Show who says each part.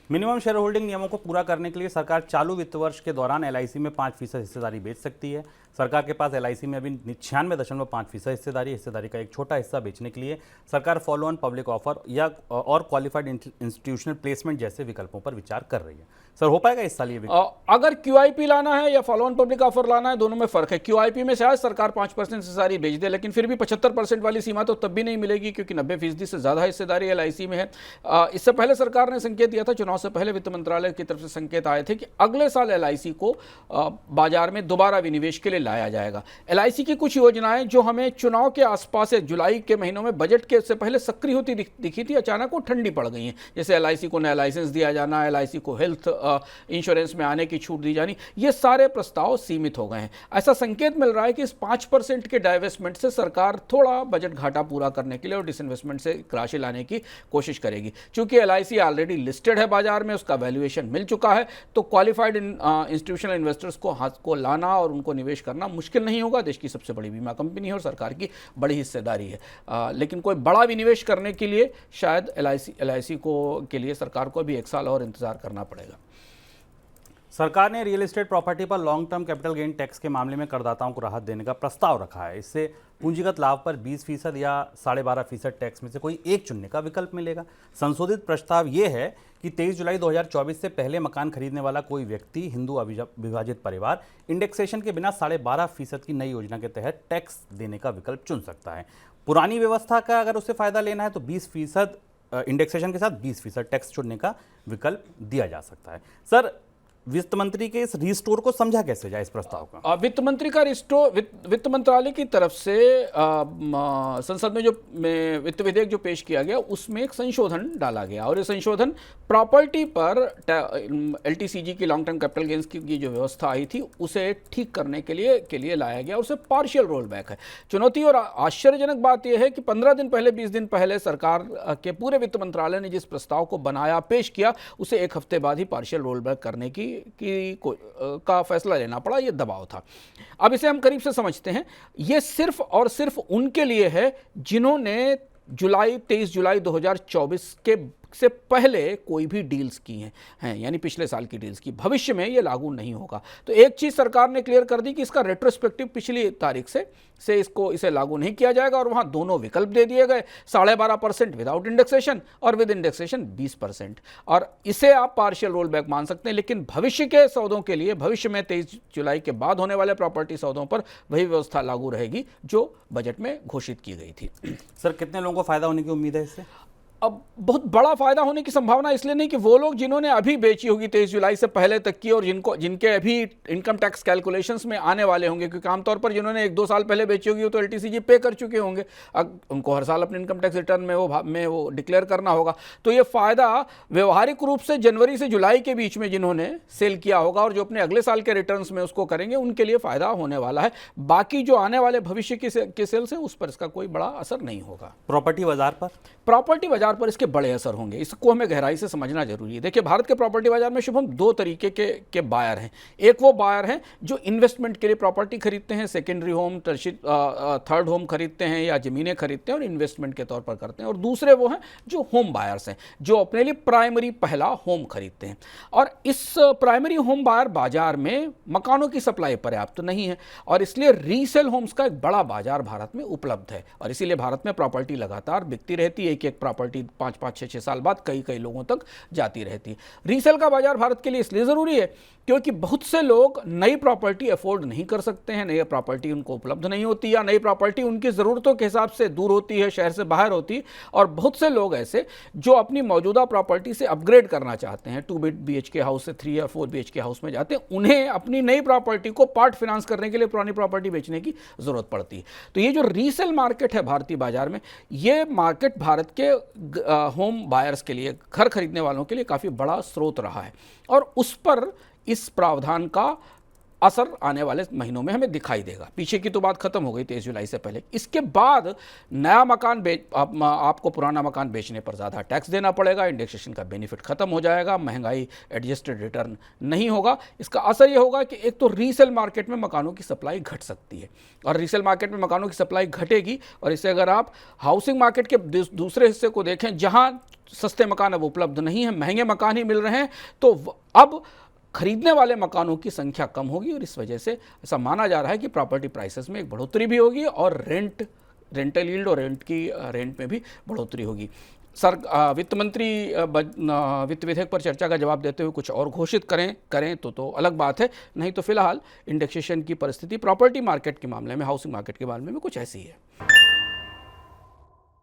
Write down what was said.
Speaker 1: Minimum share holding नियमों को पूरा करने के लिए सरकार चालू वित्त वर्ष के दौरान एलआईसी में 5% हिस्सेदारी बेच सकती है। सरकार के पास एलआईसी में अभी 96.5% हिस्सेदारी का एक छोटा हिस्सा बेचने के लिए सरकार फॉलो ऑन पब्लिक ऑफर या और क्वालिफाइड इंस्टीट्यूशनल प्लेसमेंट जैसे विकल्पों पर विचार कर रही है। सर, हो पाएगा इस साल ये
Speaker 2: अगर क्यूआईपी लाना है या फॉलो ऑन पब्लिक ऑफर लाना है, दोनों में फर्क है। क्यूआईपी में शायद सरकार 5% हिस्सेदारी बेच दे, लेकिन फिर भी 75% वाली सीमा तो तब भी नहीं मिलेगी, क्योंकि 90% से ज्यादा हिस्सेदारी एलआईसी में है। इससे पहले सरकार ने संकेत दिया था, चुनाव से पहले वित्त मंत्रालय की तरफ से संकेत आए थे कि अगले साल एलआईसी को बाजार में दोबारा विनिवेश के लिए लाया जाएगा। एलआईसी की कुछ योजनाएं जो हमें चुनाव के आसपास जुलाई के महीनों में बजट के से पहले सक्रिय होती दिखी थी, अचानक वो ठंडी पड़ गई हैं। जैसे एलआईसी को नया लाइसेंस दिया जाना, एलआईसी को हेल्थ इंश्योरेंस में आने की छूट दी जानी, ये सारे प्रस्ताव सीमित हो गए हैं। ऐसा संकेत मिल रहा है कि इस 5% के डाइवेस्टमेंट से सरकार थोड़ा बजट घाटा पूरा करने के लिए और डिसइन्वेस्टमेंट से राशि लाने की कोशिश करेगी। चूंकि एलआईसी ऑलरेडी लिस्टेड है बाजार में, उसका वैल्यूएशन मिल चुका है, तो क्वालिफाइड इंस्टीट्यूशनल इन्वेस्टर्स को हाथ को लाना और उनको निवेश करना मुश्किल नहीं होगा। देश की सबसे बड़ी बीमा कंपनी है और सरकार की बड़ी हिस्सेदारी है, लेकिन कोई बड़ा विनिवेश करने के लिए शायद एलआईसी को के लिए सरकार को भी 1 साल और इंतजार करना पड़ेगा।
Speaker 1: सरकार ने रियल एस्टेट प्रॉपर्टी पर long term capital gain tax के मामले में करदाताओं को राहत देने का प्रस्ताव रखा है। इससे पूंजीगत लाभ पर 20% या 12.5% टैक्स में से कोई एक चुनने का विकल्प मिलेगा। संशोधित प्रस्ताव ये है कि 23 जुलाई 2024 से पहले मकान खरीदने वाला कोई व्यक्ति, हिंदू अविभाजित परिवार, इंडेक्सेशन के बिना 12.5% की नई योजना के तहत टैक्स देने का विकल्प चुन सकता है। पुरानी व्यवस्था का अगर उसे फायदा लेना है तो 20% इंडेक्सेशन के साथ 20% टैक्स चुनने का विकल्प दिया जा सकता है। सर, वित्त मंत्री के इस रिस्टोर को समझा कैसे जाए इस प्रस्ताव का?
Speaker 2: वित्त मंत्री का रिस्टोर वित्त मंत्रालय की तरफ से संसद में जो वित्त विधेयक जो पेश किया गया उसमें एक संशोधन डाला गया, और ये संशोधन प्रॉपर्टी पर एलटीसीजी की लॉन्ग टर्म कैपिटल गेन्स की जो व्यवस्था आई थी उसे ठीक करने के लिए लाया गया। उसे पार्शियल रोल बैक है। चुनौती और आश्चर्यजनक बात यह है कि 15 दिन पहले 20 दिन पहले सरकार के पूरे वित्त मंत्रालय ने जिस प्रस्ताव को बनाया पेश किया, उसे 1 हफ्ते बाद ही पार्शियल रोल बैक करने का फैसला लेना पड़ा। यह दबाव था। अब इसे हम करीब से समझते हैं। यह सिर्फ और सिर्फ उनके लिए है जिन्होंने 23 जुलाई 2024 से पहले कोई भी डील्स की हैं, यानी पिछले साल की डील्स की। भविष्य में ये लागू नहीं होगा। तो एक चीज सरकार ने क्लियर कर दी कि इसका रेट्रोस्पेक्टिव पिछली तारीख से इसे लागू नहीं किया जाएगा, और वहां दोनों विकल्प दे दिए गए, 12.5% विदाउट इंडेक्सेशन और विद इंडेक्सेशन 20%। और इसे आप पार्शियल रोल बैक मान सकते हैं, लेकिन भविष्य के सौदों के लिए, भविष्य में 23 जुलाई के बाद होने वाले प्रॉपर्टी सौदों पर वही व्यवस्था लागू रहेगी जो बजट में घोषित की गई थी।
Speaker 1: सर, कितने लोगों को फायदा होने की उम्मीद है इससे?
Speaker 2: अब बहुत बड़ा फायदा होने की संभावना इसलिए नहीं कि वो लोग जिन्होंने अभी बेची होगी 23 जुलाई से पहले तक की, और जिनके अभी इनकम टैक्स कैलकुलेशंस में आने वाले होंगे, क्योंकि आमतौर पर जिन्होंने 1-2 साल पहले बेची होगी वो तो एलटीसीजी पे कर चुके होंगे। अब उनको हर साल अपने इनकम टैक्स रिटर्न में वो डिक्लेयर करना होगा। तो ये फायदा व्यवहारिक रूप से जनवरी से जुलाई के बीच में जिन्होंने सेल किया होगा और जो अपने अगले साल के रिटर्न में उसको करेंगे, उनके लिए फायदा होने वाला है। बाकी जो आने वाले भविष्य के सेल्स हैं उस पर इसका कोई बड़ा असर नहीं होगा।
Speaker 1: प्रॉपर्टी बाजार पर
Speaker 2: इसके बड़े असर होंगे। इसको हमें गहराई से समझना जरूरी है। देखिए, भारत के प्रॉपर्टी बाजार में शुभम 2 तरीके के बायर हैं। एक वो बायर हैं जो इन्वेस्टमेंट के लिए प्रॉपर्टी खरीदते हैं, सेकेंडरी होम, थर्ड होम खरीदते हैं या जमीनें खरीदते हैं और इन्वेस्टमेंट के तौर पर करते हैं। और दूसरे वो हैं जो होम बायर्स हैं, जो अपने लिए प्राइमरी पहला होम खरीदते हैं। और इस प्राइमरी होम बायर बाजार में मकानों की सप्लाई पर्याप्त नहीं है, और इसलिए रीसेल होम्स का एक बड़ा बाजार भारत में उपलब्ध है। और इसीलिए भारत में प्रॉपर्टी लगातार बिकती रहती है। एक प्रॉपर्टी 5-5, 6-6 साल बाद कई लोगों तक जाती रहती है। रीसेल का बाजार भारत के लिए इसलिए जरूरी है क्योंकि बहुत से लोग नई प्रॉपर्टी अफोर्ड नहीं कर सकते हैं, नई प्रॉपर्टी उनको उपलब्ध नहीं होती, या नई प्रॉपर्टी उनकी ज़रूरतों के हिसाब से दूर होती है, शहर से बाहर होती है। और बहुत से लोग ऐसे जो अपनी मौजूदा प्रॉपर्टी से अपग्रेड करना चाहते हैं, 2 BHK हाउस से 3 या 4 BHK हाउस में जाते हैं, उन्हें अपनी नई प्रॉपर्टी को पार्ट फाइनेंस करने के लिए पुरानी प्रॉपर्टी बेचने की जरूरत पड़ती है। तो ये जो रीसेल मार्केट है भारतीय बाजार में, ये मार्केट भारत के होम बायर्स के लिए, घर खरीदने वालों के लिए काफ़ी बड़ा स्रोत रहा है, और उस पर इस प्रावधान का असर आने वाले महीनों में हमें दिखाई देगा। पीछे की तो बात खत्म हो गई 23 जुलाई से पहले। इसके बाद नया मकान आपको पुराना मकान बेचने पर ज़्यादा टैक्स देना पड़ेगा, इंडेक्सेशन का बेनिफिट खत्म हो जाएगा, महंगाई एडजस्टेड रिटर्न नहीं होगा। इसका असर ये होगा कि एक तो रीसेल मार्केट में मकानों की सप्लाई घट सकती है, और रीसेल मार्केट में मकानों की सप्लाई घटेगी, और इसे अगर आप हाउसिंग मार्केट के दूसरे हिस्से को देखें जहां सस्ते मकान अब उपलब्ध नहीं है, महंगे मकान ही मिल रहे हैं, तो अब खरीदने वाले मकानों की संख्या कम होगी, और इस वजह से ऐसा माना जा रहा है कि प्रॉपर्टी प्राइसेस में एक बढ़ोतरी भी होगी और रेंटल यील्ड और रेंट में भी बढ़ोतरी होगी। वित्त मंत्री वित्त विधेयक पर चर्चा का जवाब देते हुए कुछ और घोषित करें तो अलग बात है, नहीं तो फिलहाल इंडेक्सेशन की परिस्थिति प्रॉपर्टी मार्केट के मामले में, हाउसिंग मार्केट के मामले में कुछ ऐसी है।